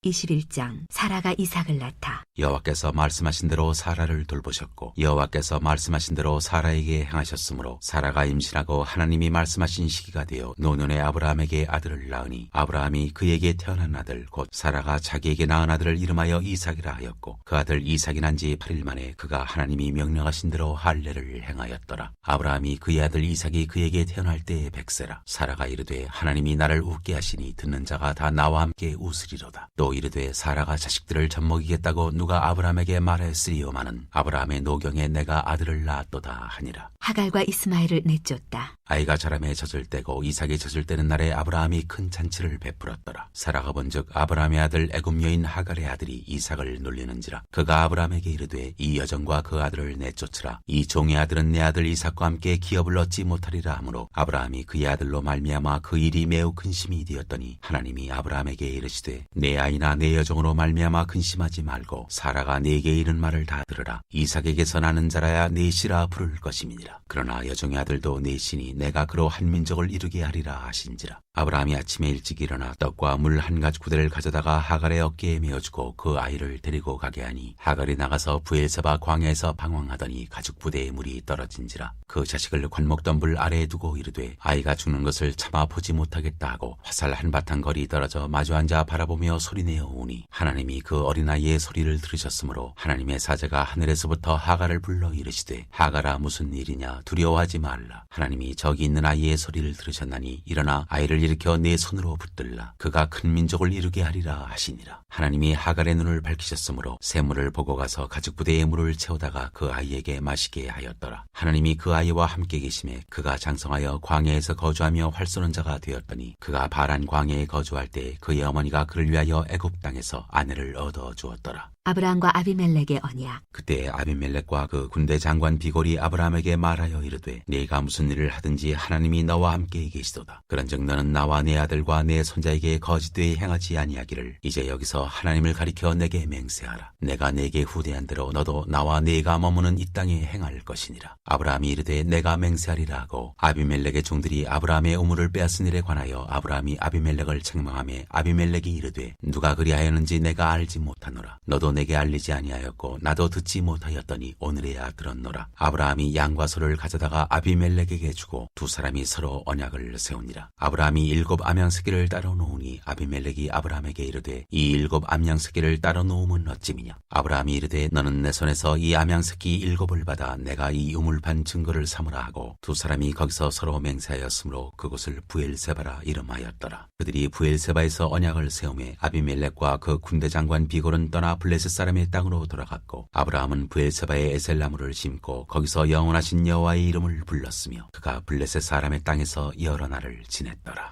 21장. 사라가 이삭을 낳다. 여호와께서 말씀하신 대로 사라를 돌보셨고 여호와께서 말씀하신 대로 사라에게 행하셨으므로 사라가 임신하고 하나님이 말씀하신 시기가 되어 노년에 아브라함에게 아들을 낳으니 아브라함이 그에게 태어난 아들 곧 사라가 자기에게 낳은 아들을 이름하여 이삭이라 하였고 그 아들 이삭이 난 지 8일 만에 그가 하나님이 명령하신 대로 할례를 행하였더라. 아브라함이 그의 아들 이삭이 그에게 태어날 때에 100세라. 사라가 이르되 하나님이 나를 웃게 하시니 듣는 자가 다 나와 함께 웃으리로다. 또 이르되 사라가 자식들을 젖먹이겠다고 누가 아브라함에게 말하였으리요마는 아브라함의 노경에 내가 아들을 낳았도다 하니라. 하갈과 이스마엘을 내쫓다. 아이가 자람에 젖을 때고 이삭이 젖을 때는 날에 아브라함이 큰 잔치를 베풀었더라. 사라가 본즉 아브라함의 아들 애굽 여인 하갈의 아들이 이삭을 놀리는지라. 그가 아브라함에게 이르되 이 여정과 그 아들을 내쫓으라. 이 종의 아들은 내 아들 이삭과 함께 기업을 얻지 못하리라 하므로 아브라함이 그의 아들로 말미암아 그 일이 매우 근심이 되었더니 하나님이 아브라함에게 이르시되 내 아이나 내 여종으로 말미암아 근심하지 말고 사라가 네게 이른 말을 다 들으라. 이삭에게서 나는 자라야 넷이라 부를 것임이니라. 그러나 여종의 아들도 넷이니 내가 그로 한 민족을 이루게 하리라 하신지라. 아브라함이 아침에 일찍 일어나 떡과 물 한 가죽부대를 가져다가 하갈의 어깨에 메어주고 그 아이를 데리고 가게 하니 하갈이 나가서 브엘세바 광야에서 방황하더니 가죽부대에 물이 떨어진지라. 그 자식을 관목덤불 아래에 두고 이르되 아이가 죽는 것을 참아 보지 못하겠다 하고 화살 한바탕 거리 떨어져 마주 앉아 바라보며 소리내어 우니 하나님이 그 어린아이의 소리를 들으셨으므로 하나님의 사자가 하늘에서부터 하갈을 불러 이르시되 하갈아 무슨 일이냐 두려워하지 말라. 하나님이 저기 있는 아이의 소리를 들으셨나니 일어나 아이를 일으켜 내 손으로 붙들라. 그가 큰 민족을 이루게 하리라 하시니라. 하나님이 하갈의 눈을 밝히셨으므로 샘물을 보고 가서 가죽부대에 물을 채우다가 그 아이에게 마시게 하였더라. 하나님이 그 아이와 함께 계심에 그가 장성하여 광야에서 거주하며 활 쏘는 자가 되었더니 그가 바란 광야에 거주할 때 그의 어머니가 그를 위하여 애굽 땅에서 아내를 얻어 주었더라. 아브라함과 아비멜렉의 언약. 그때 아비멜렉과 그 군대 장관 비골이 아브라함에게 말하여 이르되 네가 무슨 일을 하든지 하나님이 너와 함께 계시도다. 그런즉 너는 나와 내 아들과 내 손자에게 거짓되이 행하지 아니하기를 이제 여기서 하나님을 가리켜 내게 맹세하라. 내가 네게 후대한 대로 너도 나와 네가 머무는 이 땅에 행할 것이니라. 아브라함이 이르되 내가 맹세하리라 하고 아비멜렉의 종들이 아브라함의 우물을 빼앗은 일에 관하여 아브라함이 아비멜렉을 책망하며 아비멜렉이 이르되 누가 그리하였는지 내가 알지 못하노라. 너도 내게 알리지 아니하였고 나도 듣지 못하였더니 오늘에야 들었노라. 아브라함이 양과 소를 가져다가 아비멜렉에게 주고 두 사람이 서로 언약을 세우니라. 아브라함이 7 암양새끼를 따로 놓으니 아비멜렉이 아브라함에게 이르되 이 7 암양새끼를 따로 놓으면 어찌미냐. 아브라함이 이르되 너는 내 손에서 이 암양새끼 7을 받아 내가 이 우물판 증거를 삼으라 하고 두 사람이 거기서 서로 맹세하였으므로 그곳을 부엘세바라 이름하였더라. 그들이 부엘세바에서 언약을 세우매 아비멜렉과 그 군대 장관 비골은 떠나 블레셋 사람의 땅으로 돌아갔고 아브라함은 브엘세바에 에셀나무를 심고 거기서 영원하신 여호와의 이름을 불렀으며 그가 블레셋 사람의 땅에서 여러 날을 지냈더라.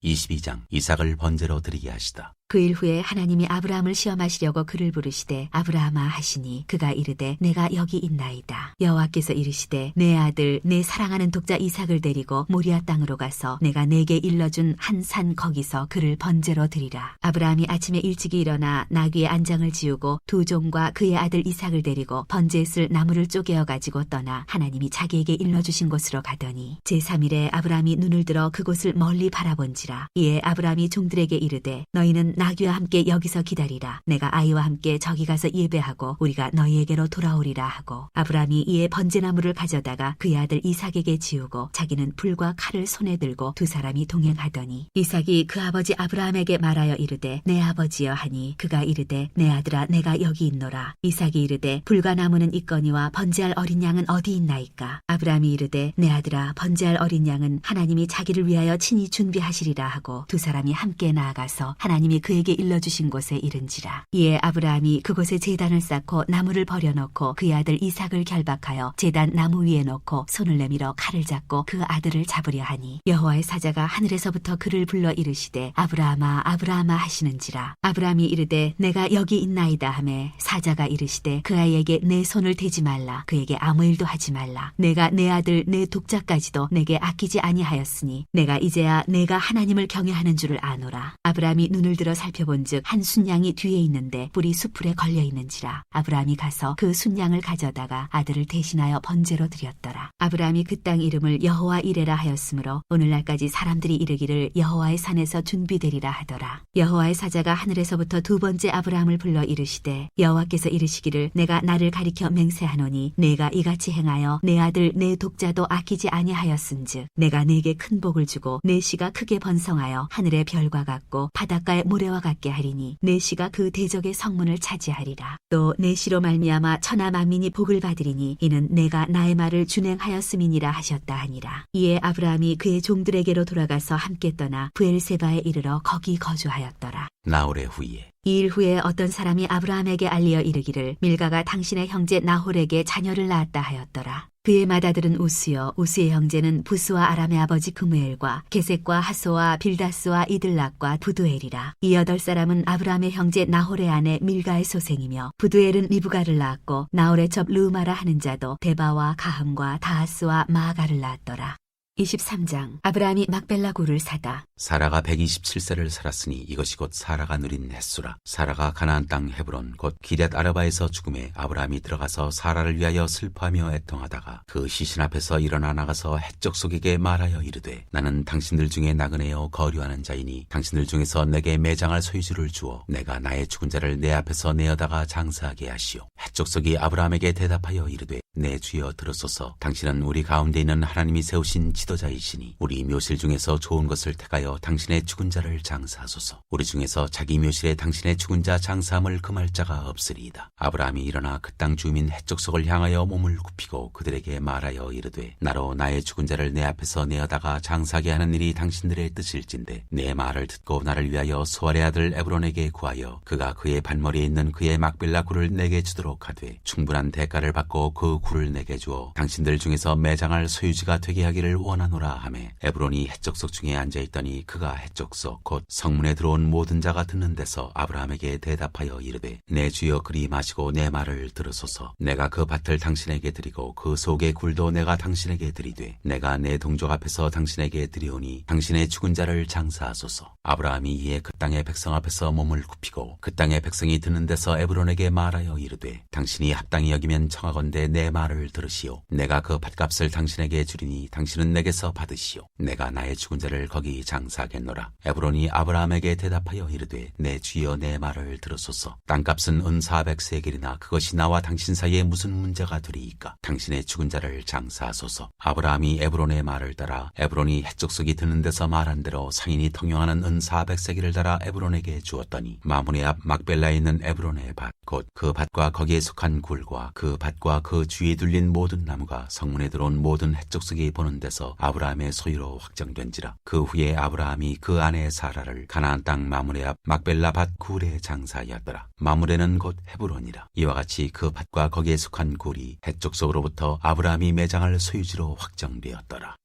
22장. 이삭을 번제로 드리게 하시다. 그 일 후에 하나님이 아브라함을 시험하시려고 그를 부르시되 아브라함아 하시니 그가 이르되 내가 여기 있나이다. 여호와께서 이르시되 내 아들 내 사랑하는 독자 이삭을 데리고 모리아 땅으로 가서 내가 내게 일러준 한 산 거기서 그를 번제로 드리라. 아브라함이 아침에 일찍 일어나 나귀의 안장을 지우고 두 종과 그의 아들 이삭을 데리고 번제에 쓸 나무를 쪼개어 가지고 떠나 하나님이 자기에게 일러주신 곳으로 가더니 제3일에 아브라함이 눈을 들어 그곳을 멀리 바라본지라. 이에 아브라함이 종들에게 이르되 너희는 나귀와 함께 여기서 기다리라. 내가 아이와 함께 저기 가서 예배하고 우리가 너희에게로 돌아오리라 하고 아브라함이 이에 번제나무를 가져다가 그의 아들 이삭에게 지우고 자기는 불과 칼을 손에 들고 두 사람이 동행하더니 이삭이 그 아버지 아브라함에게 말하여 이르되 내 아버지여 하니 그가 이르되 내 아들아 내가 여기 있노라. 이삭이 이르되 불과 나무는 있거니와 번제할 어린 양은 어디 있나이까. 아브라함이 이르되 내 아들아 번제할 어린 양은 하나님이 자기를 위하여 친히 준비하시리라 하고 두 사람이 함께 나아가서 하나님이 그에게 일러주신 곳에 이른지라. 이에 아브라함이 그곳에 제단을 쌓고 나무를 버려놓고 그의 아들 이삭을 결박하여 제단 나무 위에 놓고 손을 내밀어 칼을 잡고 그 아들을 잡으려 하니 여호와의 사자가 하늘에서부터 그를 불러 이르시되 아브라함아 아브라함아 하시는지라. 아브라함이 이르되 내가 여기 있나이다 하매 사자가 이르시되 그 아이에게 내 손을 대지 말라. 그에게 아무 일도 하지 말라. 내가 내 아들 내 독자까지도 내게 아끼지 아니하였으니 내가 이제야 내가 하나님을 경외하는 줄을 아노라. 아브라함이 눈을 들어 살펴본즉 한 순양이 뒤에 있는데 뿔이 수풀에 걸려 있는지라. 아브라함이 가서 그 순양을 가져다가 아들을 대신하여 번제로 드렸더라. 아브라함이 그 땅 이름을 여호와 이레라 하였으므로 오늘날까지 사람들이 이르기를 여호와의 산에서 준비되리라 하더라. 여호와의 사자가 하늘에서부터 두 번째 아브라함을 불러 이르시되 여호와께서 이르시기를 내가 나를 가리켜 맹세하노니 내가 이같이 행하여 내 아들 내 독자도 아끼지 아니하였은즉 내가 네게 큰 복을 주고 내 씨가 크게 번성하여 하늘의 별과 같고 바닷가의 모래와 같게 하리니 내 씨가 그 대적의 성문을 차지하리라. 또 내 씨로 말미암아 천하 만민이 복을 받으리니 이는 내가 나의 말을 준행하였음이니라 하셨다 하니라. 이에 아브라함이 그의 종들에게로 돌아가서 함께 떠나 브엘세바에 이르러 거기 거주하였더라. 나홀의 후에 이 일 후에 어떤 사람이 아브라함에게 알리어 이르기를 밀가가 당신의 형제 나홀에게 자녀를 낳았다 하였더라. 그의 맏아들은 우스요 우스의 형제는 부스와 아람의 아버지 그무엘과 게셋과 하소와 빌다스와 이들락과 부두엘이라. 이 8사람은 아브라함의 형제 나홀의 아내 밀가의 소생이며 부두엘은 리브가를 낳았고 나홀의 첩 르우마라 하는 자도 데바와 가함과 다하스와 마아가를 낳았더라. 23장. 아브라함이 막벨라 굴을 사다. 사라가 127세를 살았으니 이것이 곧 사라가 누린 햇수라. 사라가 가나안 땅 헤브론 곧 기럇 아르바에서 죽음에 아브라함이 들어가서 사라를 위하여 슬퍼하며 애통하다가 그 시신 앞에서 일어나 나가서 헷적속에게 말하여 이르되 나는 당신들 중에 나그네여 거류하는 자이니 당신들 중에서 내게 매장할 소유주를 주어 내가 나의 죽은 자를 내 앞에서 내어다가 장사하게 하시오. 헷적속이 아브라함에게 대답하여 이르되 내 주여 들으소서. 당신은 우리 가운데 있는 하나님이 세우신 지도자이시니 우리 묘실 중에서 좋은 것을 택하여 당신의 죽은 자를 장사하소서. 우리 중에서 자기 묘실에 당신의 죽은 자 장사함을 금할 자가 없으리이다. 아브라함이 일어나 그 땅 주민 헷족속을 향하여 몸을 굽히고 그들에게 말하여 이르되 나로 나의 죽은 자를 내 앞에서 내어다가 장사하게 하는 일이 당신들의 뜻일진데 내 말을 듣고 나를 위하여 소알의 아들 에브론에게 구하여 그가 그의 반머리에 있는 그의 막빌라 굴을 내게 주도록 하되 충분한 대가를 받고 그 굴을 내게 주어 당신들 중에서 매장할 소유지가 되게 하기를 원하노라 하매 에브론이 헷적속 중에 앉아있더니 그가 헷적속 곧 성문에 들어온 모든 자가 듣는 데서 아브라함에게 대답하여 이르되 내 주여 그리 마시고 내 말을 들으소서. 내가 그 밭을 당신에게 드리고 그 속의 굴도 내가 당신에게 드리되 내가 내 동족 앞에서 당신에게 드리오니 당신의 죽은 자를 장사하소서. 아브라함이 이에 그 땅의 백성 앞에서 몸을 굽히고 그 땅의 백성이 듣는 데서 에브론에게 말하여 이르되 당신이 합당히 여기면 청하건대 내 말을 들으시오. 내가 그 밭값을 당신에게 주리니 당신은 내게서 받으시오. 내가 나의 죽은 자를 거기 장사하겠노라. 에브론이 아브라함에게 대답하여 이르되 내 주여 내 말을 들으소서. 땅값은 은 400세겔이나 그것이 나와 당신 사이에 무슨 문제가 되리이까. 당신의 죽은 자를 장사하소서. 아브라함이 에브론의 말을 따라 에브론이 헷적속이 드는 데서 말한 대로 상인이 통용하는 은 400세겔을 따라 에브론에게 주었더니 마므네 앞 막벨라에 있는 에브론의 밭 곧 그 밭과 거기에 속한 굴과 그 밭과 그 주위에 둘린 모든 나무가 성문에 들어온 모든 헷적속이 보는 데서 아브라함의 소유로 확정된지라. 그 후에 아브라함이 그 아내 사라를 가나안 땅 마므레 앞 막벨라 밭 굴에 장사하였더라. 마므레는 곧 헤브론이라. 이와 같이 그 밭과 거기에 속한 굴이 헷적속으로부터 아브라함이 매장할 소유지로 확정되었더라.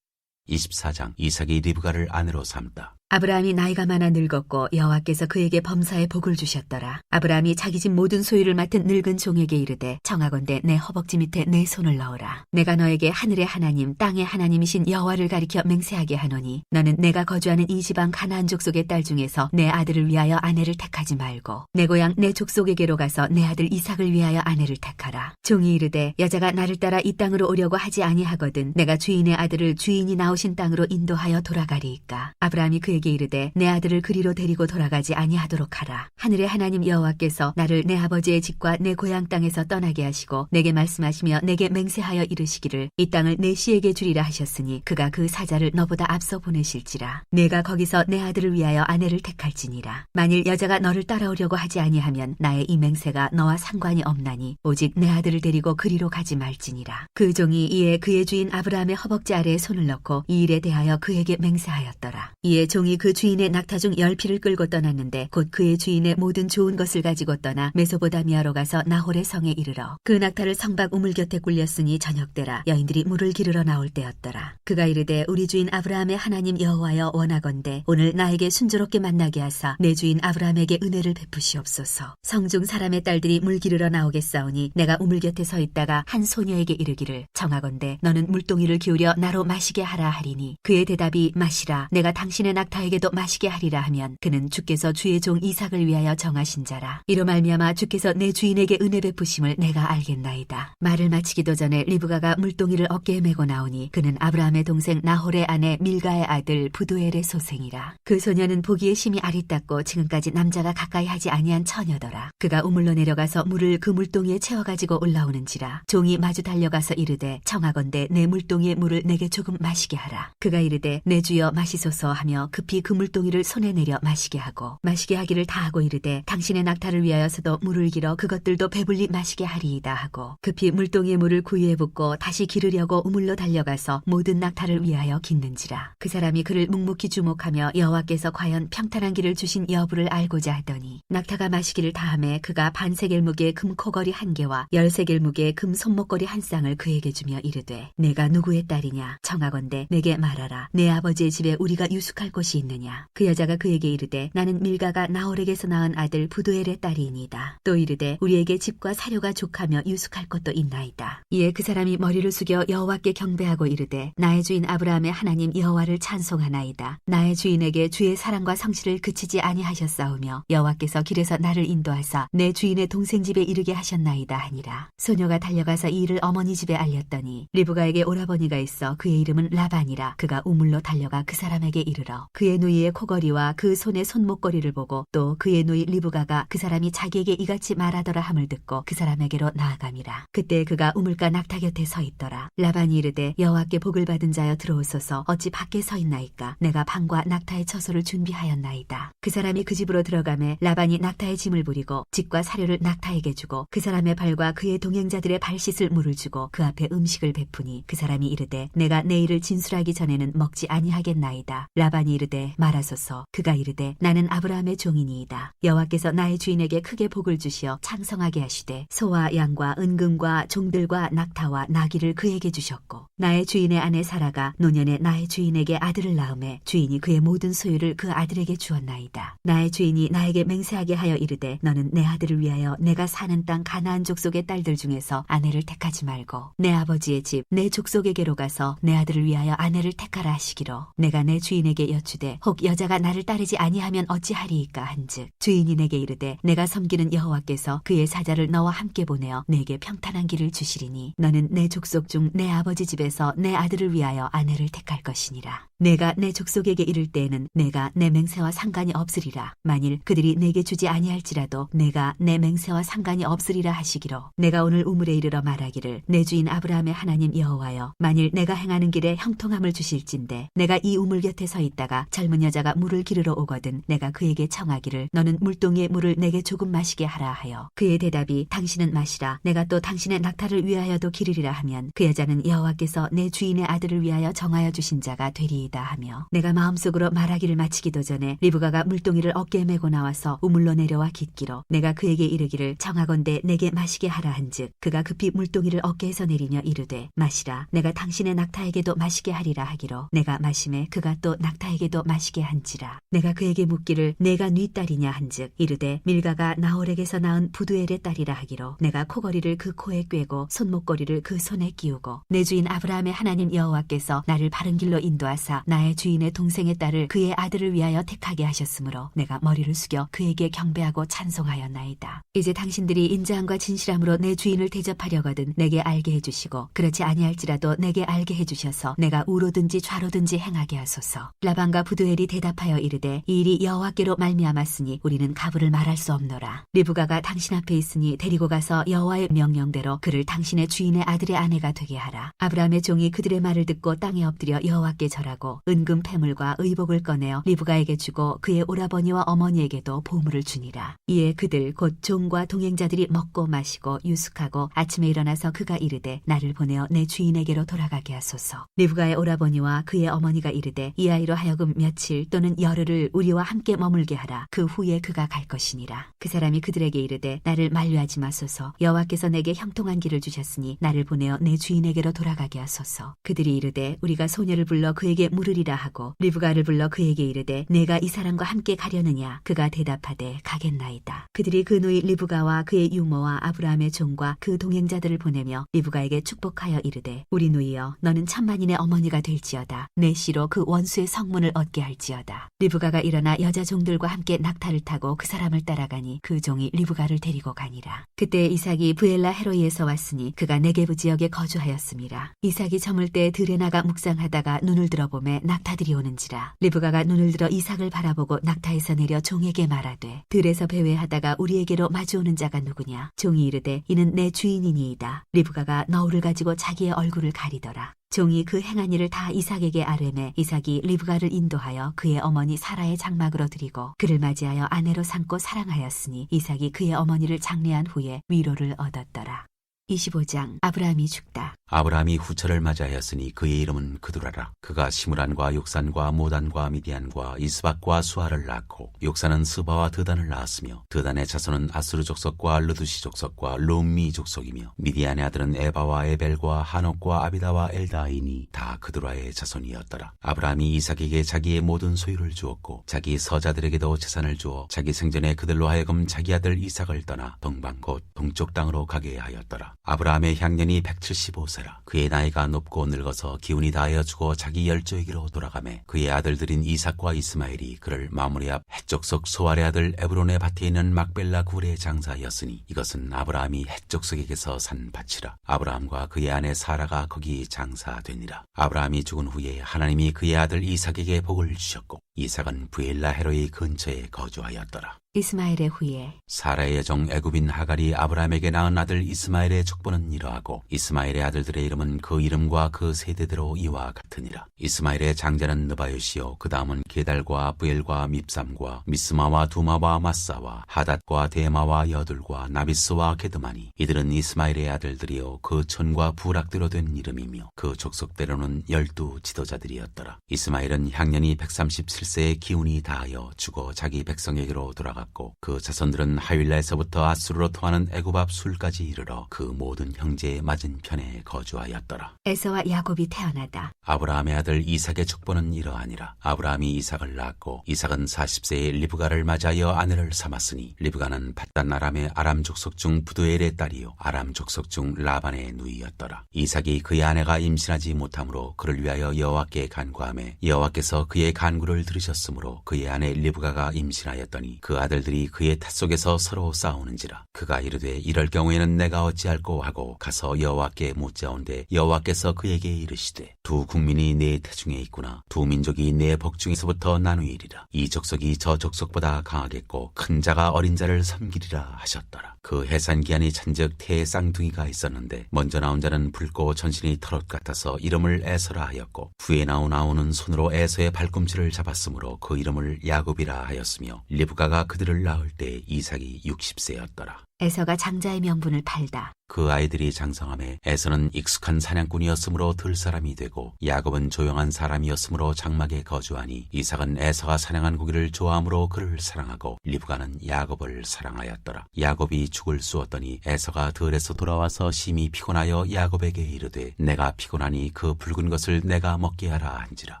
24장. 이삭이 리브가를 아내로 삼다. 아브라함이 나이가 많아 늙었고 여호와께서 그에게 범사에 복을 주셨더라. 아브라함이 자기 집 모든 소유를 맡은 늙은 종에게 이르되 청하건대 내 허벅지 밑에 내 손을 넣어라. 내가 너에게 하늘의 하나님 땅의 하나님이신 여호와를 가리켜 맹세하게 하노니 너는 내가 거주하는 이 지방 가나안 족속의 딸 중에서 내 아들을 위하여 아내를 택하지 말고 내 고향 내 족속에게로 가서 내 아들 이삭을 위하여 아내를 택하라. 종이 이르되 여자가 나를 따라 이 땅으로 오려고 하지 아니하거든 내가 주인의 아들을 주인이 나오신 땅으로 인도하여 돌아가리이까. 아브라함이 그에게 이르되 내 아들을 그리로 데리고 돌아가지 아니하도록 하라. 하늘의 하나님 여호와께서 나를 내 아버지의 집과 내 고향 땅에서 떠나게 하시고 내게 말씀하시며 내게 맹세하여 이르시기를 이 땅을 내 씨에게 주리라 하셨으니 그가 그 사자를 너보다 앞서 보내실지라. 내가 거기서 내 아들을 위하여 아내를 택할지니라. 만일 여자가 너를 따라오려고 하지 아니하면 나의 이 맹세가 너와 상관이 없나니 오직 내 아들을 데리고 그리로 가지 말지니라. 그 종이 이에 그의 주인 아브라함의 허벅지 아래에 손을 넣고 이 일에 대하여 그에게 맹세하였더라. 이에 종이 그 주인의 낙타 중 10匹를 끌고 떠났는데 곧 그의 주인의 모든 좋은 것을 가지고 떠나 메소보다미아로 가서 나홀의 성에 이르러 그 낙타를 성박 우물 곁에 굴렸으니 저녁 때라 여인들이 물을 기르러 나올 때였더라. 그가 이르되 우리 주인 아브라함의 하나님 여호와여 원하건대 오늘 나에게 순조롭게 만나게 하사 내 주인 아브라함에게 은혜를 베푸시옵소서. 성중 사람의 딸들이 물 기르러 나오겠사오니 내가 우물 곁에 서 있다가 한 소녀에게 이르기를 청하건대 너는 물동이를 기울여 나로 마시게 하라 하라 하리니 그의 대답이 마시라 내가 당신의 낙타에게도 마시게 하리라 하면 그는 주께서 주의 종 이삭을 위하여 정하신 자라. 이로 말미암아 주께서 내 주인에게 은혜 베푸심을 내가 알겠나이다. 말을 마치기도 전에 리브가가 물동이를 어깨에 메고 나오니 그는 아브라함의 동생 나홀의 아내 밀가의 아들 부두엘의 소생이라. 그 소녀는 보기에 심히 아리따고 지금까지 남자가 가까이 하지 아니한 처녀더라. 그가 우물로 내려가서 물을 그 물동이에 채워가지고 올라오는지라. 종이 마주 달려가서 이르되 청하건대 내 물동이의 물을 내게 조금 마시게 하라. 그가 이르되 내 주여 마시소서 하며 급히 그 물동이를 손에 내려 마시게 하고 마시게 하기를 다하고 이르되 당신의 낙타를 위하여서도 물을 길어 그것들도 배불리 마시게 하리이다 하고 급히 물동이의 물을 구유에 붓고 다시 기르려고 우물로 달려가서 모든 낙타를 위하여 깃는지라. 그 사람이 그를 묵묵히 주목하며 여호와께서 과연 평탄한 길을 주신 여부를 알고자 하더니 낙타가 마시기를 다하매 그가 반세겔 무게의 금 코걸이 한 개와 10세겔 무게의 금 손목걸이 한 쌍을 그에게 주며 이르되 내가 누구의 딸이냐 청하건대 내게 말하라. 내 아버지의 집에 우리가 유숙할 곳이 있느냐. 그 여자가 그에게 이르되 나는 밀가가 나홀에게서 낳은 아들 부두엘의 딸이니이다. 또 이르되 우리에게 집과 사료가 족하며 유숙할 곳도 있나이다. 이에 그 사람이 머리를 숙여 여호와께 경배하고 이르되 나의 주인 아브라함의 하나님 여호와를 찬송하나이다. 나의 주인에게 주의 사랑과 성실을 그치지 아니하셨사오며 여호와께서 길에서 나를 인도하사 내 주인의 동생 집에 이르게 하셨나이다 하니라. 소녀가 달려가서 이 일을 어머니 집에 알렸더니 리브가에게 오라버니가 있어 그의 이름은 라반이라. 그가 우물로 달려가 그 사람에게 이르러 그의 누이의 코걸이와 그 손의 손목걸이를 보고 또 그의 누이 리브가가 그 사람이 자기에게 이같이 말하더라 함을 듣고 그 사람에게로 나아감이라. 그때 그가 우물가 낙타 곁에 서 있더라. 라반이 이르되 여호와께 복을 받은 자여 들어오소서. 어찌 밖에 서 있나이까. 내가 방과 낙타의 처소를 준비하였나이다. 그 사람이 그 집으로 들어가매 라반이 낙타의 짐을 부리고 집과 사료를 낙타에게 주고 그 사람의 발과 그의 동행자들의 발 씻을 물을 주고 그 앞에 음식을 베푸니 그 사람이 이르되 내가 내일을 진술하기 전에는 먹지 아니하겠나이다. 라반이 이르되 말하소서. 그가 이르되 나는 아브라함의 종이니이다. 여호와께서 나의 주인에게 크게 복을 주시어 창성하게 하시되 소와 양과 은금과 종들과 낙타와 나귀를 그에게 주셨고 나의 주인의 아내 사라가 노년에 나의 주인에게 아들을 낳음에 주인이 그의 모든 소유를 그 아들에게 주었나이다. 나의 주인이 나에게 맹세하게 하여 이르되 너는 내 아들을 위하여 내가 사는 땅 가나안 족속의 딸들 중에서 아내를 택하지 말고 내 아버지의 집 내 족속에게로 가서 내 아들을 위하여 아내를 택하라 하시기로 내가 내 주인에게 여쭈되 혹 여자가 나를 따르지 아니하면 어찌하리이까 한즉 주인이 내게 이르되 내가 섬기는 여호와께서 그의 사자를 너와 함께 보내어 내게 평탄한 길을 주시리니 너는 내 족속 중 내 아버지 집에서 내 아들을 위하여 아내를 택할 것이니라. 내가 내 족속에게 이를 때에는 내가 내 맹세와 상관이 없으리라. 만일 그들이 내게 주지 아니할지라도 내가 내 맹세와 상관이 없으리라 하시기로 내가 오늘 우물에 이르러 말하기를 내 주인 아브라함의 하나님 여호와여 만일 내가 행하는 길에 형통함을 주실진데 내가 이 우물 곁에 서 있다가 젊은 여자가 물을 기르러 오거든 내가 그에게 청하기를 너는 물동이의 물을 내게 조금 마시게 하라 하여 그의 대답이 당신은 마시라 내가 또 당신의 낙타를 위하여도 기르리라 하면 그 여자는 여호와께서 내 주인의 아들을 위하여 정하여 주신 자가 되리이다 하며 내가 마음속으로 말하기를 마치기도 전에 리브가가 물동이를 어깨에 메고 나와서 우물로 내려와 깃기로 내가 그에게 이르기를 청하건대 내게 마시게 하라 한즉 그가 급히 물동이를 어깨에서 내리며 이르되 마시라 내가 당신의 낙타에게도 마시게 하리라 하기로 내가 마심에 그가 또 낙타에게도 마시게 한지라. 내가 그에게 묻기를 내가 네 딸이냐 한즉 이르되 밀가가 나홀에게서 낳은 부두엘의 딸이라 하기로 내가 코걸이를 그 코에 꿰고 손목걸이를 그 손에 끼우고 내 주인 아브라함의 하나님 여호와께서 나를 바른 길로 인도하사 나의 주인의 동생의 딸을 그의 아들을 위하여 택하게 하셨으므로 내가 머리를 숙여 그에게 경배하고 찬송하였나이다. 이제 당신들이 인자함과 진실함으로 내 주인을 대접하려거든 내게 알게 해주시고 그렇지 아니할지라도 내게 알게 해주셔서 내가 우로든지 좌로든지 행하게 하소서. 라반과 부두엘이 대답하여 이르되 이 일이 여호와께로 말미암았으니 우리는 가부를 말할 수 없노라. 리브가가 당신 앞에 있으니 데리고 가서 여호와의 명령대로 그를 당신의 주인의 아들의 아내가 되게 하라. 아브라함의 종이 그들의 말을 듣고 땅에 엎드려 여호와께 절하고 은금 패물과 의복을 꺼내어 리브가에게 주고 그의 오라버니와 어머니에게도 보물을 주니라. 이에 그들 곧 종과 동행자들이 먹고 마시고 유숙하고 아침에 일어나서 그가 이르되 나를 보내어 내 주인에게로 돌아가게 하소서. 리브가의 오라버니와 그의 어머니가 이르되 이 아이로 하여금 며칠 또는 열흘을 우리와 함께 머물게 하라. 그 후에 그가 갈 것이니라. 그 사람이 그들에게 이르되 나를 만류하지 마소서. 여호와께서 내게 형통한 길을 주셨으니 나를 보내어 내 주인에게로 돌아가게 하소서. 그들이 이르되 우리가 소녀를 불러 그에게 물으리라 하고 리브가를 불러 그에게 이르되 내가 이 사람과 함께 가려느냐. 그가 대답하되 가겠나이다. 그들이 그 누이 리브가와 그의 유모와 아브라함의 종과 그 동행자들을 보내며 리브가에게 축복하여 이르되 우리 누이여 너는 천만인의 어머니 어머니가 될지어다. 내 씨로 그 원수의 성문을 얻게 할지어다. 리브가가 일어나 여자 종들과 함께 낙타를 타고 그 사람을 따라가니 그 종이 리브가를 데리고 가니라. 그때 이삭이 브엘라 헤로이에서 왔으니 그가 네게브 지역에 거주하였습니다. 이삭이 저물 때 들에 나가 묵상하다가 눈을 들어보매 낙타들이 오는지라. 리브가가 눈을 들어 이삭을 바라보고 낙타에서 내려 종에게 말하되 들에서 배회하다가 우리에게로 마주오는 자가 누구냐. 종이 이르되 이는 내 주인이니이다. 리브가가 너울을 가지고 자기의 얼굴을 가리더라. 종이 그 행한 일을 다 이삭에게 아뢰매 이삭이 리브가를 인도하여 그의 어머니 사라의 장막으로 드리고 그를 맞이하여 아내로 삼고 사랑하였으니 이삭이 그의 어머니를 장례한 후에 위로를 얻었더라. 25장 아브라함이 죽다. 아브라함이 후처를 맞이하였으니 그의 이름은 그두라라. 그가 시므란과 욕산과 모단과 미디안과 이스박과 수아를 낳고 욕산은 스바와 드단을 낳았으며 드단의 자손은 아스루 족속과 르두시 족속과 룸미 족속이며 미디안의 아들은 에바와 에벨과 하녹과 아비다와 엘다이니 다 그두라의 자손이었더라. 아브라함이 이삭에게 자기의 모든 소유를 주었고 자기 서자들에게도 재산을 주어 자기 생전에 그들로 하여금 자기 아들 이삭을 떠나 동방 곧 동쪽 땅으로 가게 하였더라. 아브라함의 향년이 175세라. 그의 나이가 높고 늙어서 기운이 다하여 죽어 자기 열조에게로 돌아가매 그의 아들들인 이삭과 이스마엘이 그를 마므리 앞 헷족속 소알의 아들 에브론의 밭에 있는 막벨라 굴의 장사였으니 이것은 아브라함이 헷족속에게서 산 밭이라. 아브라함과 그의 아내 사라가 거기 장사되니라. 아브라함이 죽은 후에 하나님이 그의 아들 이삭에게 복을 주셨고 이삭은 브엘라 헤로의 근처에 거주하였더라. 이스마엘의 후예 사라의 여종 애굽인 하갈이 아브라함에게 낳은 아들 이스마엘의 족보는 이러하고 이스마엘의 아들들의 이름은 그 이름과 그 세대대로 이와 같으니라. 이스마엘의 장자는 느바요시요 그 다음은 게달과 브엘과 밉삼과 미스마와 두마와 마사와 하닷과 데마와 여둘과 나비스와 게드마니 이들은 이스마엘의 아들들이요 그 촌과 부락대로 된 이름이며 그 족속대로는 12 지도자들이었더라. 이스마엘은 향년이 137세의 기운이 다하여 죽어 자기 백성에게로 돌아가 그 자손들은 하윌라에서부터 아수르로 통하는 애굽 앞 술까지 이르러 그 모든 형제의 맞은편에 거주하였더라. 에서와 야곱이 태어나다. 아브라함의 아들 이삭의 족보는 이러하니라. 아브라함이 이삭을 낳았고 이삭은 40세에 리브가를 맞이하여 아내를 삼았으니 리브가는 밧단 아람의 아람 족속 중 부두엘의 딸이요 아람 족속 중 라반의 누이였더라. 이삭이 그의 아내가 임신하지 못하므로 그를 위하여 여호와께 간구하매 여호와께서 그의 간구를 들으셨으므로 그의 아내 리브가가 임신하였더니 그 아들들이 그의 탓 속에서 서로 싸우는지라. 그가 이르되 이럴 경우에는 내가 어찌할꼬 하고 가서 여호와께 묻자온데 여호와께서 그에게 이르시되 두 국민이 내 태중에 있구나. 두 민족이 내 복중에서부터 나누이리라. 이 족속이 저 족속보다 강하겠고 큰 자가 어린 자를 섬기리라 하셨더라. 그 해산 기한이 찬즉 태의 쌍둥이가 있었는데 먼저 나온 자는 붉고 전신이 털옷 같아서 이름을 에서라 하였고 후에 나온 아우는 손으로 에서의 발꿈치를 잡았으므로 그 이름을 야곱이라 하였으며 리브가가 그들을 낳을 때 이삭이 60세였더라. 에서가 장자의 명분을 팔다. 그 아이들이 장성함에 에서는 익숙한 사냥꾼이었으므로 들 사람이 되고 야곱은 조용한 사람이었으므로 장막에 거주하니 이삭은 에서가 사냥한 고기를 좋아하므로 그를 사랑하고 리브가는 야곱을 사랑하였더라. 야곱이 죽을 쑤었더니 에서가 들에서 돌아와서 심히 피곤하여 야곱에게 이르되 내가 피곤하니 그 붉은 것을 내가 먹게 하라 한지라.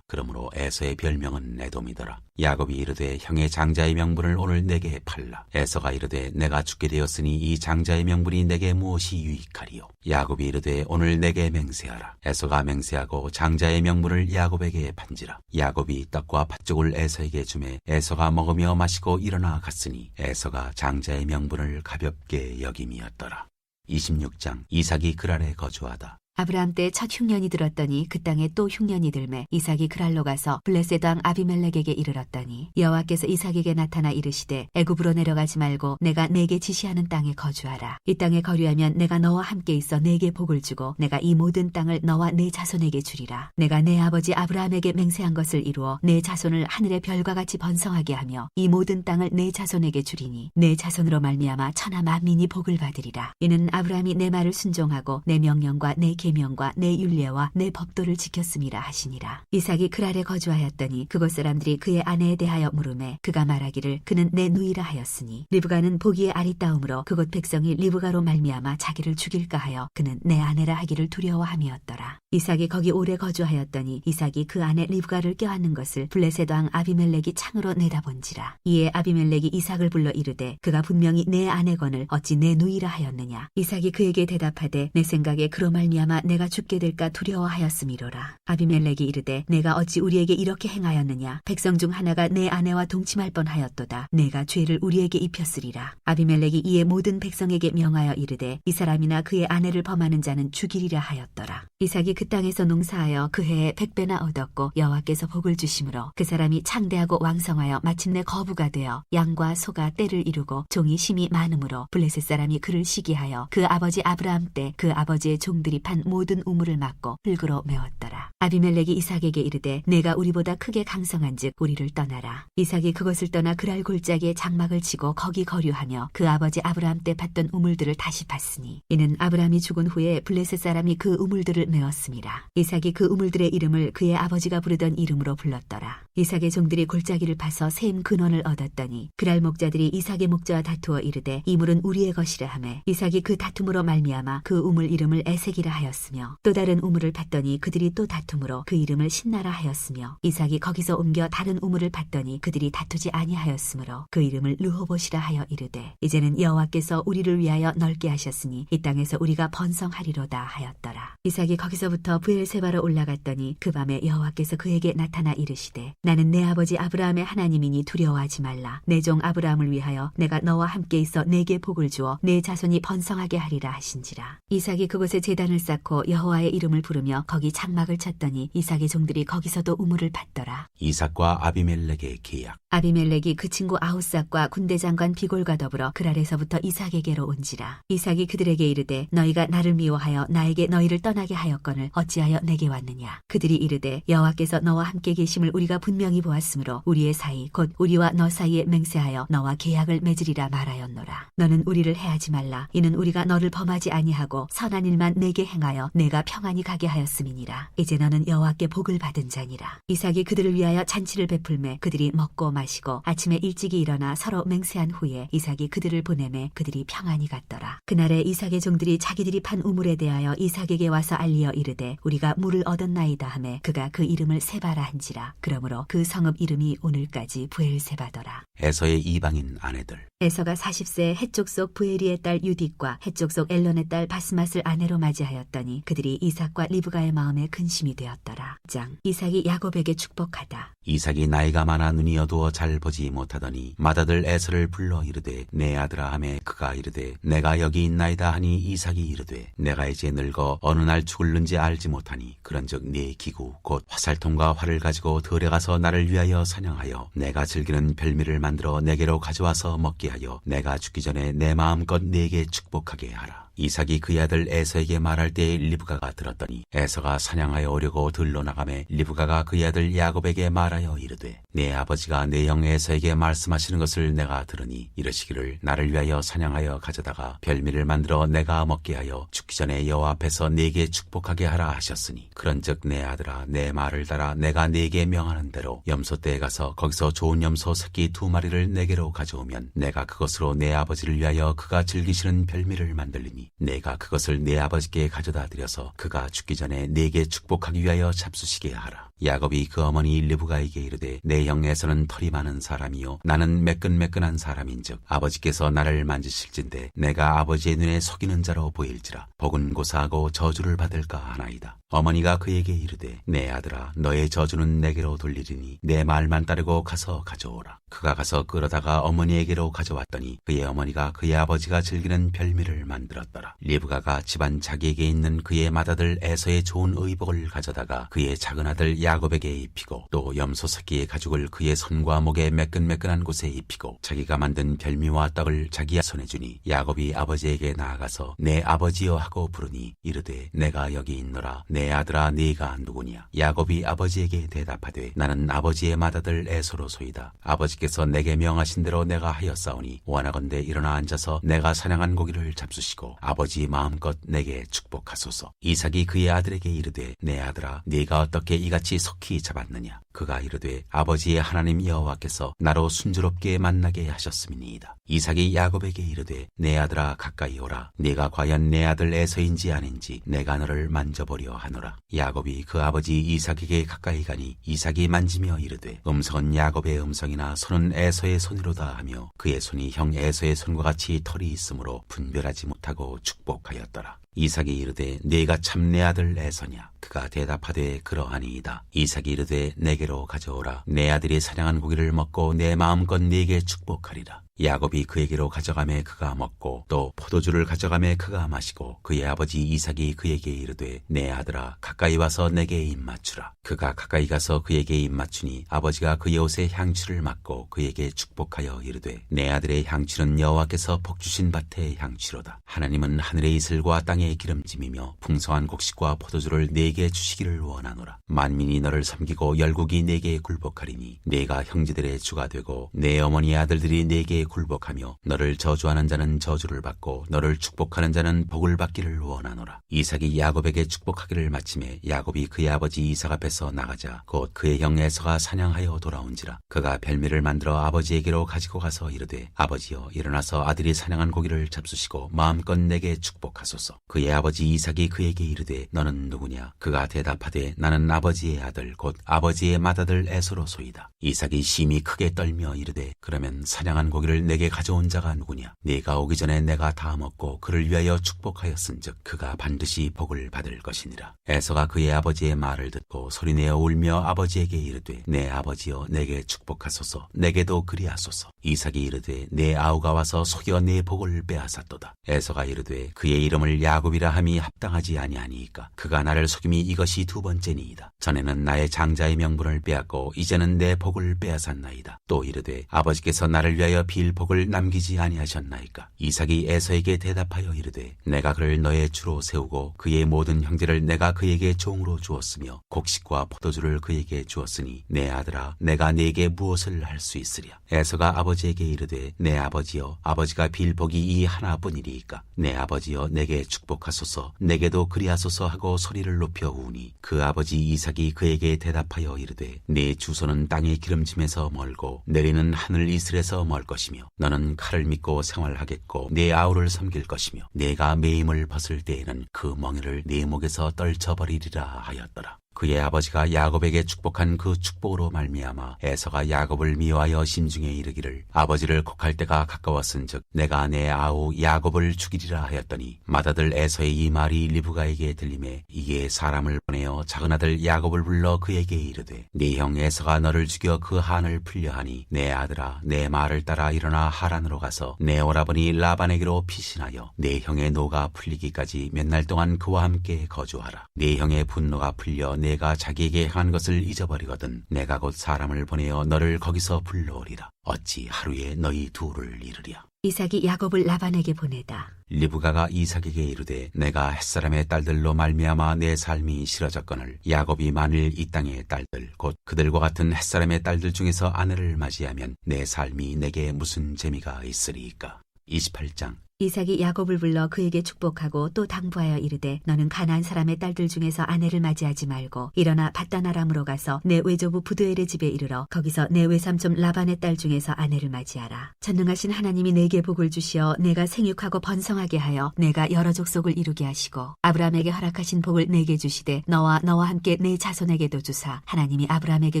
그러므로 에서의 별명은 에돔이더라. 야곱이 이르되 형의 장자의 명분을 오늘 내게 팔라. 에서가 이르되 내가 죽게 되었으니 이 장자의 명분이 내게 무엇이 유익하리요. 야곱이 이르되 오늘 내게 맹세하라. 에서가 맹세하고 장자의 명분을 야곱에게 판지라. 야곱이 떡과 팥죽을 에서에게 주매 에서가 먹으며 마시고 일어나 갔으니 에서가 장자의 명분을 가볍게 여김이었더라. 26장 이삭이 그랄에 거주하다. 아브라함 때 첫 흉년이 들었더니 그 땅에 또 흉년이 들매 이삭이 그랄로 가서 블레셋 왕 아비멜렉에게 이르렀더니 여호와께서 이삭에게 나타나 이르시되 애굽으로 내려가지 말고 내가 네게 지시하는 땅에 거주하라. 이 땅에 거류하면 내가 너와 함께 있어 네게 복을 주고 내가 이 모든 땅을 너와 네 자손에게 주리라. 내가 내 아버지 아브라함에게 맹세한 것을 이루어 내 자손을 하늘의 별과 같이 번성하게 하며 이 모든 땅을 내 자손에게 주리니 내 자손으로 말미암아 천하 만민이 복을 받으리라. 이는 아브라함이 내 말을 순종하고 내 명령과 내 계명과 내 율례와 내 법도를 지켰음이라 하시니라. 이삭이 그랄에 거주하였더니 그곳 사람들이 그의 아내에 대하여 물으매 그가 말하기를 그는 내 누이라 하였으니 리브가는 보기에 아리따움으로 그곳 백성이 리브가로 말미암아 자기를 죽일까 하여 그는 내 아내라 하기를 두려워함이었더라. 이삭이 거기 오래 거주하였더니 이삭이 그 아내 리브가를 껴안는 것을 블레셋 왕 아비멜렉이 창으로 내다본지라. 이에 아비멜렉이 이삭을 불러 이르되 그가 분명히 내 아내건을 어찌 내 누이라 하였느냐. 이삭이 그에게 대답하되 내 생각에 그로 말미암아 아브라함아 내가 죽게 될까 두려워하였음이로라. 아비멜렉이 이르되 내가 어찌 우리에게 이렇게 행하였느냐. 백성 중 하나가 내 아내와 동침할 뻔하였도다. 내가 죄를 우리에게 입혔으리라. 아비멜렉이 이에 모든 백성에게 명하여 이르되 이 사람이나 그의 아내를 범하는 자는 죽이리라 하였더라. 이삭이 그 땅에서 농사하여 그 해에 100배나 얻었고 여호와께서 복을 주심으로 그 사람이 창대하고 왕성하여 마침내 거부가 되어 양과 소가 떼를 이루고 종이 심이 많음으로 블레셋 사람이 그를 시기하여 그 아버지 아브라함 때 그 아버지의 종들이 판 모든 우물을 막고 흙으로 메웠더라. 아비멜렉이 이삭에게 이르되 내가 우리보다 크게 강성한즉 우리를 떠나라. 이삭이 그것을 떠나 그랄 골짜기에 장막을 치고 거기 거류하며 그 아버지 아브라함 때 팠던 우물들을 다시 팠으니 이는 아브라함이 죽은 후에 블레셋 사람이 그 우물들을 메웠습니다. 이삭이 그 우물들의 이름을 그의 아버지가 부르던 이름으로 불렀더라. 이삭의 종들이 골짜기를 파서 샘 근원을 얻었더니 그랄 목자들이 이삭의 목자와 다투어 이르되 이 물은 우리의 것이라 하매 이삭이 그 다툼으로 말미암아 그 우물 이름을 에색이라 하였으며 또 다른 우물을 팠더니 그들이 또 다툼으로 그 이름을 신나라 하였으며 이삭이 거기서 옮겨 다른 우물을 팠더니 그들이 다투지 아니하였으므로 그 이름을 르호봇이라 하여 이르되 이제는 여호와께서 우리를 위하여 넓게 하셨으니 이 땅에서 우리가 번성하리로다 하였더라. 이삭이 거기서부터 브엘세바로 올라갔더니 그 밤에 여호와께서 그에게 나타나 이르시되 나는 내 아버지 아브라함의 하나님이니 두려워하지 말라. 내 종 아브라함을 위하여 내가 너와 함께 있어 내게 복을 주어 내 자손이 번성하게 하리라 하신지라. 이삭이 그곳에 제단을 쌓고 여호와의 이름을 부르며 거기 장막을 쳤더니 이삭의 종들이 거기서도 우물을 팠더라. 이삭과 아비멜렉의 계약. 아비멜렉이 그 친구 아우삭과 군대장관 비골과 더불어 그랄에서부터 이삭에게로 온지라. 이삭이 그들에게 이르되 너희가 나를 미워하여 나에게 너희를 떠나게 하였거늘 어찌하여 내게 왔느냐. 그들이 이르되 여호와께서 너와 함께 계심을 우리가 분명히 보았으므로 우리의 사이 곧 우리와 너 사이에 맹세하여 너와 계약을 맺으리라 말하였노라. 너는 우리를 해하지 말라. 이는 우리가 너를 범하지 아니하고 선한 일만 내게 행하여 내가 평안히 가게 하였음이니라. 이제 너는 여호와께 복을 받은 자니라. 이삭이 그들을 위하여 잔치를 베풀매 그들이 먹고 마시고 아침에 일찍이 일어나 서로 맹세한 후에 이삭이 그들을 보내매 그들이 평안히 갔더라. 그날에 이삭의 종들이 자기들이 판 우물에 대하여 이삭에게 와서 알리어 이르되 우리가 물을 얻었나이다 하매 그가 그 이름을 세바라 한지라. 그러므로 그 성읍 이름이 오늘까지 브엘세바더라. 에서의 이방인 아내들. 에서가 40세 해쪽 속 부에리의 딸 유딕과 해쪽 속 엘론의 딸 바스맛을 아내로 맞이하였더니 그들이 이삭과 리브가의 마음에 근심이 되었더라. 장 이삭이 야곱에게 축복하다. 이삭이 나이가 많아 눈이 어두워 잘 보지 못하더니 맏아들 에서를 불러 이르되 내 아들아 하매 그가 이르되 내가 여기 있나이다 하니 이삭이 이르되 내가 이제 늙어 어느 날 죽을는지 알지 못하니 그런즉 네 기구 곧 화살통과 활을 가지고 들에 가서 나를 위하여 사냥하여 내가 즐기는 별미를 만들어 내게로 가져와서 먹게 하여 내가 죽기 전에 내 마음껏 네게 축복하게 하라. 이삭이 그의 아들 에서에게 말할 때에 리브가가 들었더니 에서가 사냥하여 오려고 들러 나가매 리브가가 그의 아들 야곱에게 말하여 이르되 내 아버지가 내 형 에서에게 말씀하시는 것을 내가 들으니 이르시기를 나를 위하여 사냥하여 가져다가 별미를 만들어 내가 먹게 하여 죽기 전에 여호와 앞에서 네게 축복하게 하라 하셨으니 그런즉 내 아들아 내 말을 따라 내가 네게 명하는 대로 염소떼에 가서 거기서 좋은 염소 새끼 2마리를 내게로 가져오면 내가 그것으로 내 아버지를 위하여 그가 즐기시는 별미를 만들리니 내가 그것을 내 아버지께 가져다 드려서 그가 죽기 전에 네게 축복하기 위하여 잡수시게 하라. 야곱이 그 어머니 리브가에게 이르되 내 형에서는 털이 많은 사람이요 나는 매끈매끈한 사람인즉 아버지께서 나를 만지실진데 내가 아버지의 눈에 속이는 자로 보일지라 복은 고사하고 저주를 받을까 하나이다. 어머니가 그에게 이르되 내 아들아 너의 저주는 내게로 돌리리니 내 말만 따르고 가서 가져오라. 그가 가서 끌어다가 어머니에게로 가져왔더니 그의 어머니가 그의 아버지가 즐기는 별미를 만들었더라. 리브가가 집안 자기에게 있는 그의 맏아들 에서의 좋은 의복을 가져다가 그의 작은 아들 야곱에게 입히고 또 염소 새끼의 가죽을 그의 손과 목에 매끈매끈한 곳에 입히고 자기가 만든 별미와 떡을 자기 손에 주니 야곱이 아버지에게 나아가서 내 아버지여 하고 부르니 이르되 내가 여기 있노라. 내 아들아 네가 누구냐. 야곱이 아버지에게 대답하되 나는 아버지의 맏아들 에서로소이다. 아버지께서 내게 명하신 대로 내가 하였사오니 원하건대 일어나 앉아서 내가 사냥한 고기를 잡수시고 아버지 마음껏 내게 축복하소서. 이삭이 그의 아들에게 이르되 내 아들아 네가 어떻게 이같이 속히 잡았느냐. 그가 이르되 아버지의 하나님 여호와께서 나로 순조롭게 만나게 하셨음이니이다. 이삭이 야곱에게 이르되 내 아들아 가까이 오라. 네가 과연 내 아들 에서인지 아닌지 내가 너를 만져보려 하노라. 하노라. 야곱이 그 아버지 이삭에게 가까이 가니 이삭이 만지며 이르되 음성은 야곱의 음성이나 손은 에서의 손이로다 하며 그의 손이 형 에서의 손과 같이 털이 있으므로 분별하지 못하고 축복하였더라. 이삭이 이르되 네가 참 내 아들 에서냐? 그가 대답하되 그러하니이다. 이삭이 이르되 내게로 가져오라. 내 아들이 사냥한 고기를 먹고 내 마음껏 네게 축복하리라. 야곱이 그에게로 가져가매 그가 먹고 또 포도주를 가져가매 그가 마시고 그의 아버지 이삭이 그에게 이르되 내 아들아 가까이 와서 내게 입맞추라. 그가 가까이 가서 그에게 입맞추니 아버지가 그의 옷에 향취를 맡고 그에게 축복하여 이르되 내 아들의 향취는 여호와께서 복주신 밭의 향취로다. 하나님은 하늘의 이슬과 땅의 기름짐이며 풍성한 곡식과 포도주를 네게 주시기를 원하노라. 만민이 너를 섬기고 열국이 네게 굴복하리니 네가 형제들의 주가 되고 내 어머니의 아들들이 네게 굴복하며 너를 저주하는 자는 저주를 받고 너를 축복하는 자는 복을 받기를 원하노라. 이삭이 야곱에게 축복하기를 마침에 야곱이 그의 아버지 이삭 앞에서 나가자 곧 그의 형 에서가 사냥하여 돌아온지라. 그가 별미를 만들어 아버지에게로 가지고 가서 이르되 아버지여 일어나서 아들이 사냥한 고기를 잡수시고 마음껏 내게 축복하소서. 그의 아버지 이삭이 그에게 이르되 너는 누구냐? 그가 대답하되 나는 아버지의 아들 곧 아버지의 맏아들 에서로소이다. 이삭이 심히 크게 떨며 이르되 그러면 사냥한 고기를 내게 가져온 자가 누구냐? 네가 오기 전에 내가 다 먹고 그를 위하여 축복하였은즉 그가 반드시 복을 받을 것이니라. 에서가 그의 아버지의 말을 듣고 소리내어 울며 아버지에게 이르되 내 아버지여 내게 축복하소서. 내게도 그리하소서. 이삭이 이르되 내 아우가 와서 속여 내 복을 빼앗았도다. 에서가 이르되 그의 이름을 야곱이라 함이 합당하지 아니하니이까 그가 나를 속임이 이것이 두 번째니이다. 전에는 나의 장자의 명분을 빼앗고 이제는 내 복을 빼앗았나이다. 또 이르되 아버지께서 나를 위하여 빌 복을 남기지 아니하셨나이까. 이삭이 에서에게 대답하여 이르되 내가 그를 너의 주로 세우고 그의 모든 형제를 내가 그에게 종으로 주었으며 곡식과 포도주를 그에게 주었으니 내 아들아 내가 네게 무엇을 할 수 있으랴. 에서가 아버지에게 이르되 내 아버지여 아버지가 빌 복이 이 하나뿐이리이까. 내 아버지여 내게 축복하소서. 내게도 그리하소서 하고 소리를 높여 우니 그 아버지 이삭이 그에게 대답하여 이르되 네 주소는 땅의 기름짐에서 멀고 내리는 하늘 이슬에서 멀 것이며 너는 칼을 믿고 생활하겠고 네 아우를 섬길 것이며 네가 매임을 벗을 때에는 그 멍에를 네 목에서 떨쳐버리리라 하였더라. 그의 아버지가 야곱에게 축복한 그 축복으로 말미암아 에서가 야곱을 미워하여 심중에 이르기를 아버지를 곡할 때가 가까웠은즉 내가 내 아우 야곱을 죽이리라 하였더니 맏아들 에서의 이 말이 리브가에게 들리매 이에 사람을 보내어 작은 아들 야곱을 불러 그에게 이르되 네 형 에서가 너를 죽여 그 한을 풀려하니 내 아들아 내 말을 따라 일어나 하란으로 가서 내 오라버니 라반에게로 피신하여 내 형의 노가 풀리기까지 몇 날 동안 그와 함께 거주하라. 내 형의 분노가 풀려 내가 자기에게 행한 것을 잊어버리거든 내가 곧 사람을 보내어 너를 거기서 불러오리라. 어찌 하루에 너희 둘을 이르랴. 이삭이 야곱을 라반에게 보내다. 리브가가 이삭에게 이르되 내가 햇사람의 딸들로 말미암아 내 삶이 싫어졌거늘 야곱이 만일 이 땅의 딸들 곧 그들과 같은 햇사람의 딸들 중에서 아내를 맞이하면 내 삶이 내게 무슨 재미가 있으리이까. 28장. 이삭이 야곱을 불러 그에게 축복하고 또 당부하여 이르되 너는 가나안 사람의 딸들 중에서 아내를 맞이하지 말고 일어나 밧단아람으로 가서 내 외조부 부두엘의 집에 이르러 거기서 내 외삼촌 라반의 딸 중에서 아내를 맞이하라. 전능하신 하나님이 내게 복을 주시어 내가 생육하고 번성하게 하여 내가 여러 족속을 이루게 하시고 아브라함에게 허락하신 복을 내게 주시되 너와 함께 내 자손에게도 주사 하나님이 아브라함에게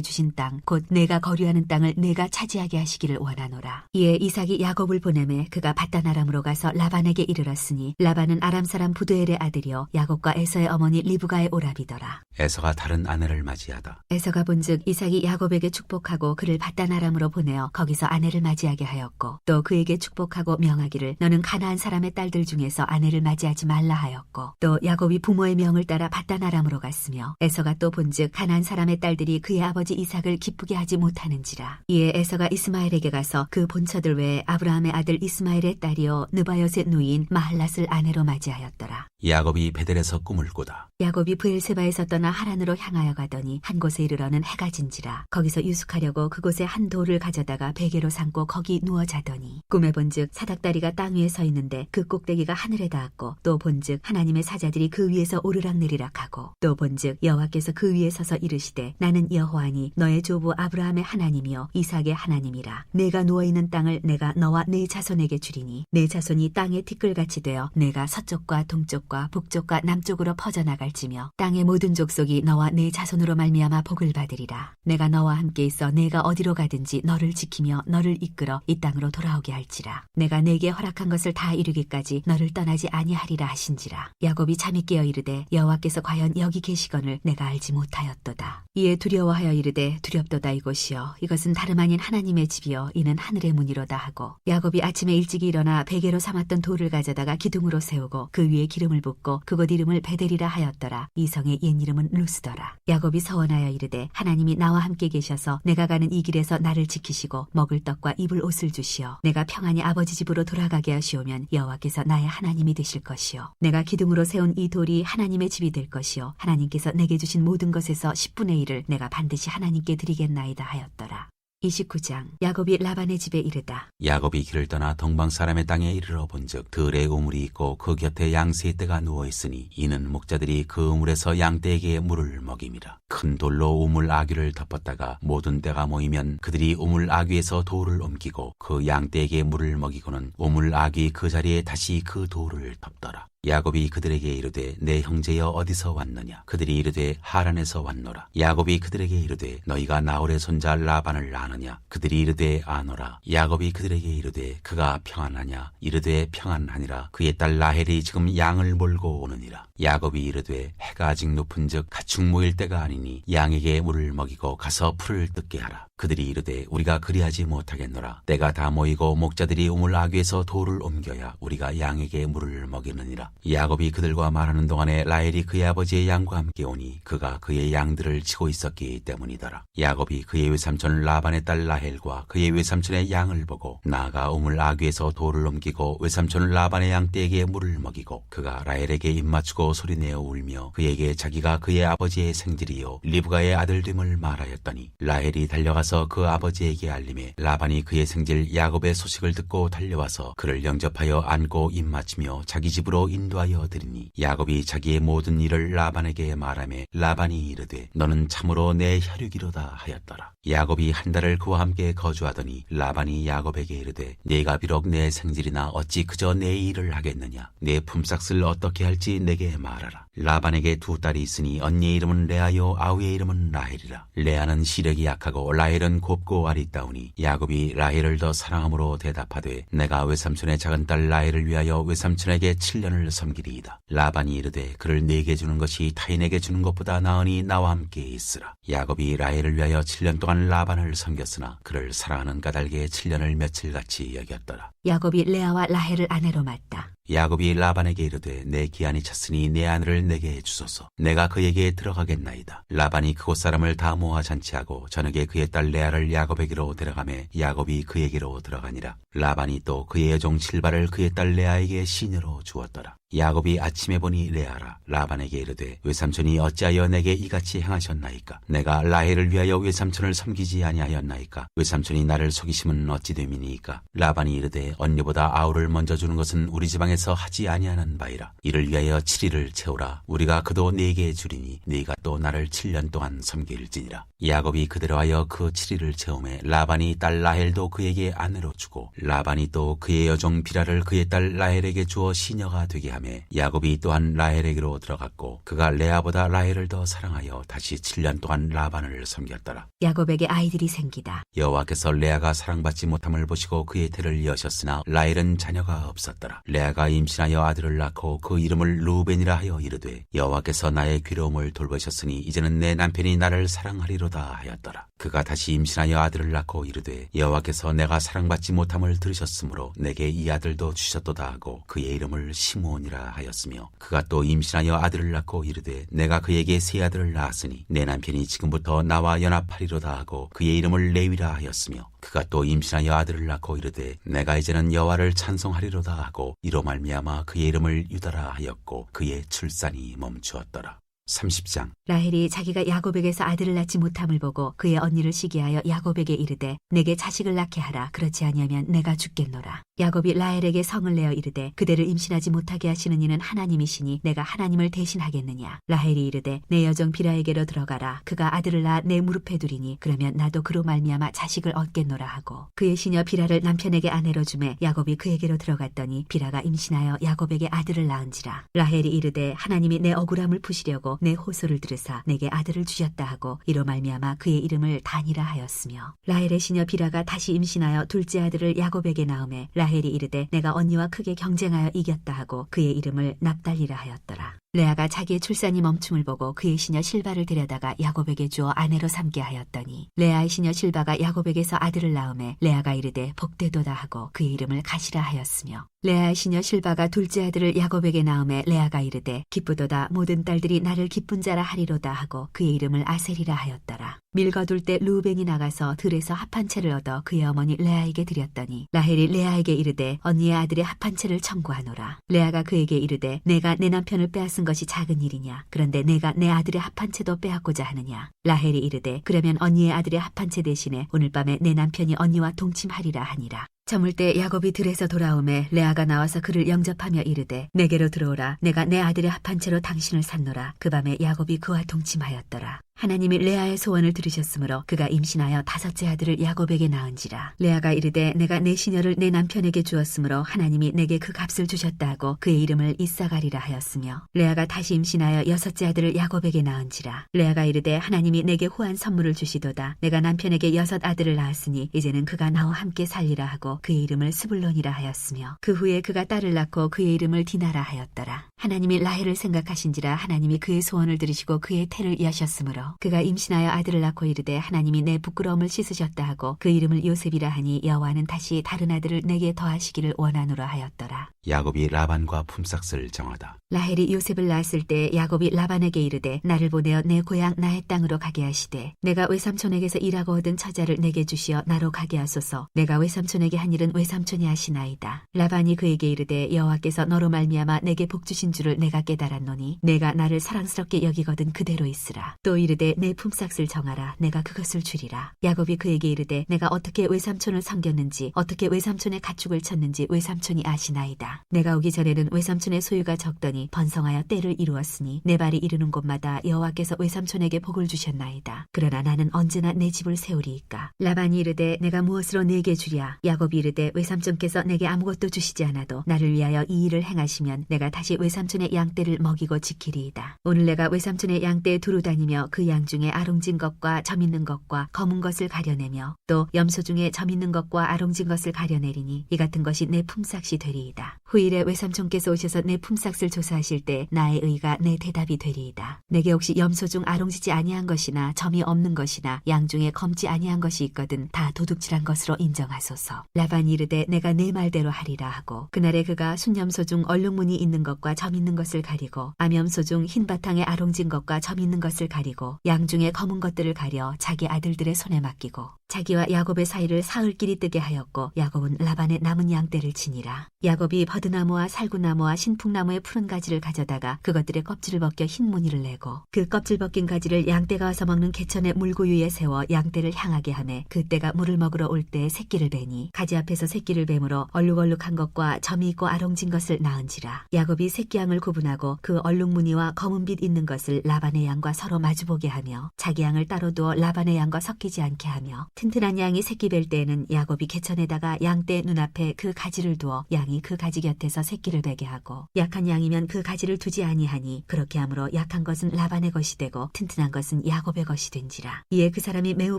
주신 땅 곧 내가 거류하는 땅을 내가 차지하게 하시기를 원하노라. 이에 이삭이 야곱을 보내매 그가 밧단아람으로 가서 라반에게 이르렀으니 라반은 아람 사람 부두엘의 아들이요 야곱과 에서의 어머니 리브가의 오라비더라. 에서가 다른 아내를 맞이하다. 에서가 본즉 이삭이 야곱에게 축복하고 그를 밧단아람으로 보내어 거기서 아내를 맞이하게 하였고 또 그에게 축복하고 명하기를 너는 가나안 사람의 딸들 중에서 아내를 맞이하지 말라 하였고 또 야곱이 부모의 명을 따라 밧단아람으로 갔으며 에서가 또 본즉 가나안 사람의 딸들이 그의 아버지 이삭을 기쁘게 하지 못하는지라. 이에 에서가 이스마엘에게 가서 그 본처들 외에 아브라함의 아들 이스마엘의 딸이요 느바엿의 누이인 마할랏을 아내로 맞이하였더라. 야곱이 베델에서 꿈을 꾸다. 야곱이 브엘세바에서 떠나 하란으로 향하여 가더니 한 곳에 이르러는 해가 진지라. 거기서 유숙하려고 그곳에 한 돌을 가져다가 베개로 삼고 거기 누워 자더니 꿈에 본즉 사닥다리가 땅 위에 서 있는데 그 꼭대기가 하늘에 닿았고 또 본즉 하나님의 사자들이 그 위에서 오르락내리락 하고 또 본즉 여호와께서 그 위에 서서 이르시되 나는 여호와니 너의 조부 아브라함의 하나님이요 이삭의 하나님이라. 내가 누워있는 땅을 내가 너와 내 자손에게 주리니 내 자손이 땅의 티끌같이 되어 내가 서쪽과 동쪽과 서쪽과 북쪽과 남쪽으로 퍼져나갈지며 땅의 모든 족속이 너와 내 자손으로 말미암아 복을 받으리라. 내가 너와 함께 있어 내가 어디로 가든지 너를 지키며 너를 이끌어 이 땅으로 돌아오게 할지라. 내가 내게 허락한 것을 다 이루기까지 너를 떠나지 아니하리라 하신지라. 야곱이 잠이 깨어 이르되 여호와께서 과연 여기 계시거늘 내가 알지 못하였도다. 이에 두려워하여 이르되 두렵도다 이곳이여 이것은 다름 아닌 하나님의 집이여 이는 하늘의 문이로다 하고 야곱이 아침에 일찍이 일어나 베개로 삼았던 돌을 가져다가 기둥으로 세우고 그 위에 기름을 붓고 그곳 이름을 베델이라 하였더라. 이 성의 옛 이름은 루스더라. 야곱이 서원하여 이르되 하나님이 나와 함께 계셔서 내가 가는 이 길에서 나를 지키시고 먹을 떡과 입을 옷을 주시어 내가 평안히 아버지 집으로 돌아가게 하시오면 여호와께서 나의 하나님이 되실 것이요 내가 기둥으로 세운 이 돌이 하나님의 집이 될 것이요 하나님께서 내게 주신 모든 것에서 10분의 1을 내가 반드시 하나님께 드리겠나이다 하였더라. 29장. 야곱이 라반의 집에 이르다. 야곱이 길을 떠나 동방 사람의 땅에 이르러 본즉 들에 우물이 있고 그 곁에 양 세 떼가 누워 있으니 이는 목자들이 그 우물에서 양떼에게 물을 먹임이라. 큰 돌로 우물 아귀를 덮었다가 모든 떼가 모이면 그들이 우물 아귀에서 돌을 옮기고 그 양떼에게 물을 먹이고는 우물 아귀 그 자리에 다시 그 돌을 덮더라. 야곱이 그들에게 이르되 내 형제여 어디서 왔느냐. 그들이 이르되 하란에서 왔노라. 야곱이 그들에게 이르되 너희가 나홀의 손자 라반을 아느냐. 그들이 이르되 아노라. 야곱이 그들에게 이르되 그가 평안하냐. 이르되 평안하니라. 그의 딸 라헬이 지금 양을 몰고 오느니라. 야곱이 이르되 해가 아직 높은즉 가축 모일 때가 아니니 양에게 물을 먹이고 가서 풀을 뜯게 하라. 그들이 이르되 우리가 그리하지 못하겠노라. 때가 다 모이고 목자들이 우물 아귀에서 돌을 옮겨야 우리가 양에게 물을 먹이느니라. 야곱이 그들과 말하는 동안에 라헬이 그의 아버지의 양과 함께 오니 그가 그의 양들을 치고 있었기 때문이더라. 야곱이 그의 외삼촌 라반의 딸 라헬과 그의 외삼촌의 양을 보고 나아가 우물 아귀에서 돌을 옮기고 외삼촌 라반의 양떼에게 물을 먹이고 그가 라헬에게 입맞추고 소리내어 울며 그에게 자기가 그의 아버지의 생질이요 리브가의 아들됨을 말하였더니 라헬이 달려가서 그 아버지에게 알림해 라반이 그의 생질 야곱의 소식을 듣고 달려와서 그를 영접하여 안고 입맞추며 자기 집으로 인도하여 드리니 야곱이 자기의 모든 일을 라반에게 말하며 라반이 이르되 너는 참으로 내 혈육이로다 하였더라. 야곱이 한 달을 그와 함께 거주하더니 라반이 야곱에게 이르되 네가 비록 내 생질이나 어찌 그저 내 일을 하겠느냐. 내 품삯을 어떻게 할지 내게 말하라. 라반에게 두 딸이 있으니 언니의 이름은 레아요 아우의 이름은 라헬이라. 레아는 시력이 약하고 라헬은 곱고 아리따우니 야곱이 라헬을 더 사랑함으로 대답하되 내가 외삼촌의 작은 딸 라헬을 위하여 외삼촌에게 7년을 섬기리이다. 라반이 이르되 그를 네게 주는 것이 타인에게 주는 것보다 나으니 나와 함께 있으라. 야곱이 라헬을 위하여 7년 동안 라반을 섬겼으나 그를 사랑하는 까닭에 7년을 며칠같이 여겼더라. 야곱이 레아와 라헬을 아내로 맞다. 야곱이 라반에게 이르되 내 기한이 찼으니 내 아내를 내게 주소서. 내가 그에게 들어가겠나이다. 라반이 그곳 사람을 다 모아 잔치하고 저녁에 그의 딸 레아를 야곱에게로 데려가매 야곱이 그에게로 들어가니라. 라반이 또 그의 여종 실바를 그의 딸 레아에게 시녀로 주었더라. 야곱이 아침에 보니 레아라. 라반에게 이르되 외삼촌이 어찌하여 내게 이같이 행하셨나이까. 내가 라헬을 위하여 외삼촌을 섬기지 아니하였나이까. 외삼촌이 나를 속이심은 어찌 됨이니이까. 라반이 이르되 언니보다 아우를 먼저 주는 것은 우리 지방에서 하지 아니하는 바이라. 이를 위하여 7일을 채우라. 우리가 그도 네게 주리니 네가 또 나를 7년 동안 섬길지니라. 야곱이 그대로 하여 그 7일을 채우매 라반이 딸 라헬도 그에게 아내로 주고 라반이 또 그의 여종 비라를 그의 딸 라헬에게 주어 시녀가 되게 하며 야곱이 또한 라헬에게로 들어갔고 그가 레아보다 라헬을 더 사랑하여 다시 7년 동안 라반을 섬겼더라. 야곱에게 아이들이 생기다. 여호와께서 레아가 사랑받지 못함을 보시고 그의 태를 여셨으나 라헬은 자녀가 없었더라. 레아가 임신하여 아들을 낳고 그 이름을 루벤이라 하여 이르되 여호와께서 나의 괴로움을 돌보셨으니 이제는 내 남편이 나를 사랑하리로다 하였더라. 그가 다시 임신하여 아들을 낳고 이르되 여호와께서 내가 사랑받지 못함을 들으셨으므로 내게 이 아들도 주셨도다 하고 그의 이름을 시므온이라 하였으며 그가 또 임신하여 아들을 낳고 이르되 내가 그에게 세 아들을 낳았으니 내 남편이 지금부터 나와 연합하리로다 하고 그의 이름을 레위라 하였으며 그가 또 임신하여 아들을 낳고 이르되 내가 이제는 여호와를 찬송하리로다 하고 이로 말미암아 그의 이름을 유다라 하였고 그의 출산이 멈추었더라. 30장. 라헬이 자기가 야곱에게서 아들을 낳지 못함을 보고 그의 언니를 시기하여 야곱에게 이르되 내게 자식을 낳게 하라. 그렇지 아니하면 내가 죽겠노라. 야곱이 라헬에게 성을 내어 이르되 그대를 임신하지 못하게 하시는 이는 하나님이시니 내가 하나님을 대신하겠느냐. 라헬이 이르되 내 여정 비라에게로 들어가라. 그가 아들을 낳아 내 무릎에 두리니 그러면 나도 그로 말미암아 자식을 얻겠노라 하고 그의 시녀 비라를 남편에게 아내로 주매 야곱이 그에게로 들어갔더니 비라가 임신하여 야곱에게 아들을 낳은지라. 라헬이 이르되 하나님이 내 억울함을 푸시려고 내 호소를 들으사 내게 아들을 주셨다 하고 이로 말미암아 그의 이름을 단이라 하였으며 라헬의 시녀 비라가 다시 임신하여 둘째 아들을 야곱에게 낳음에 라헬이 이르되 내가 언니와 크게 경쟁하여 이겼다 하고 그의 이름을 납달리라 하였더라. 레아가 자기의 출산이 멈춤을 보고 그의 시녀 실바를 데려다가 야곱에게 주어 아내로 삼게 하였더니 레아의 시녀 실바가 야곱에게서 아들을 낳음에 레아가 이르되 복되도다 하고 그의 이름을 가시라 하였으며 레아의 시녀 실바가 둘째 아들을 야곱에게 낳음에 레아가 이르되 기쁘도다 모든 딸들이 나를 기쁜 자라 하리로다 하고 그의 이름을 아셀이라 하였더라. 밀거둘 때 루벤이 나가서 들에서 합한 채를 얻어 그의 어머니 레아에게 드렸더니 라헬이 레아에게 이르되 언니의 아들의 합한 채를 청구하노라. 레아가 그에게 이르되 내가 내 남편을 빼앗은 것이 작은 일이냐. 그런데 내가 내 아들의 합한 채도 빼앗고자 하느냐. 라헬이 이르되 그러면 언니의 아들의 합한 채 대신에 오늘 밤에 내 남편이 언니와 동침하리라 하니라. 저물 때 야곱이 들에서 돌아오매 레아가 나와서 그를 영접하며 이르되 내게로 들어오라. 내가 내 아들의 합한 채로 당신을 샀노라. 그 밤에 야곱이 그와 동침하였더라. 하나님이 레아의 소원을 들으셨으므로 그가 임신하여 다섯째 아들을 야곱에게 낳은지라. 레아가 이르되 내가 내 시녀를 내 남편에게 주었으므로 하나님이 내게 그 값을 주셨다 하고 그의 이름을 이사가리라 하였으며 레아가 다시 임신하여 여섯째 아들을 야곱에게 낳은지라. 레아가 이르되 하나님이 내게 후한 선물을 주시도다. 내가 남편에게 여섯 아들을 낳았으니 이제는 그가 나와 함께 살리라 하고 그의 이름을 스불론이라 하였으며 그 후에 그가 딸을 낳고 그의 이름을 디나라 하였더라. 하나님이 라헬을 생각하신지라 하나님이 그의 소원을 들으시고 그의 태를 여셨으므로 그가 임신하여 아들을 낳고 이르되 하나님이 내 부끄러움을 씻으셨다 하고 그 이름을 요셉이라 하니 여호와는 다시 다른 아들을 내게 더하시기를 원하노라 하였더라. 야곱이 라반과 품삯을 정하다. 라헬이 요셉을 낳았을 때 야곱이 라반에게 이르되 나를 보내어 내 고향 나의 땅으로 가게 하시되 내가 외삼촌에게서 일하고 얻은 처자를 내게 주시어 나로 가게 하소서. 내가 외삼촌에게 한 일은 외삼촌이 하시나이다. 라반이 그에게 이르되 여호와께서 너로 말미암아 내게 복 주신 줄을 내가 깨달았노니 내가 나를 사랑스럽게 여기거든 그대로 있으라. 또 이르되 내 품삯을 정하라. 내가 그것을 주리라. 야곱이 그에게 이르되 내가 어떻게 외삼촌을 섬겼는지 어떻게 외삼촌의 가축을 쳤는지 외삼촌이 아시나이다. 내가 오기 전에는 외삼촌의 소유가 적더니 번성하여 때를 이루었으니 내 발이 이르는 곳마다 여호와께서 외삼촌에게 복을 주셨나이다. 그러나 나는 언제나 내 집을 세우리이까. 라반이 이르되 내가 무엇으로 네게 주랴. 야곱이 이르되 외삼촌께서 내게 아무것도 주시지 않아도 나를 위하여 이 일을 행하시면 내가 다시 외삼촌의 양떼를 먹이고 지키리이다. 오늘 내가 외삼촌의 양떼에 두루 다니며 그 양 중에 아롱진 것과 점 있는 것과 검은 것을 가려내며 또 염소 중에 점 있는 것과 아롱진 것을 가려내리니 이 같은 것이 내 품삯이 되리이다. 후일에 외삼촌께서 오셔서 내 품삯을 조사하실 때 나의 의가 내 대답이 되리이다. 내게 혹시 염소 중 아롱지지 아니한 것이나 점이 없는 것이나 양 중에 검지 아니한 것이 있거든 다 도둑질한 것으로 인정하소서. 라반이 이르되 내가 내 말대로 하리라 하고 그날에 그가 순염소 중 얼룩무늬 있는 것과 점 있는 것을 가리고 암염소 중 흰 바탕에 아롱진 것과 점 있는 것을 가리고 양 중에 검은 것들을 가려 자기 아들들의 손에 맡기고 자기와 야곱의 사이를 사흘길이 뜨게 하였고 야곱은 라반의 남은 양떼를 치니라. 야곱이 버드나무와 살구나무와 신풍나무의 푸른 가지를 가져다가 그것들의 껍질을 벗겨 흰 무늬를 내고 그 껍질 벗긴 가지를 양떼가 와서 먹는 개천의 물구유에 세워 양떼를 향하게 하매 그 떼가 물을 먹으러 올 때 새끼를 베니 가지 앞에서 새끼를 뱀으로 얼룩얼룩한 것과 점이 있고 아롱진 것을 낳은지라. 야곱이 새끼 양을 구분하고 그 얼룩무늬와 검은빛 있는 것을 라반의 양과 서로 마주보게 하며 자기 양을 따로 두어 라반의 양과 섞이지 않게 하며 튼튼한 양이 새끼 뵐 때에는 야곱이 개천에다가 양떼 눈앞에 그 가지를 두어 양이 그 가지 곁에서 새끼를 베게 하고 약한 양이면 그 가지를 두지 아니하니 그렇게 함으로 약한 것은 라반의 것이 되고 튼튼한 것은 야곱의 것이 된지라. 이에 그 사람이 매우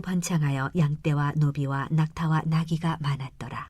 번창하여 양떼와 노비와 낙타와 나귀가 많았더라.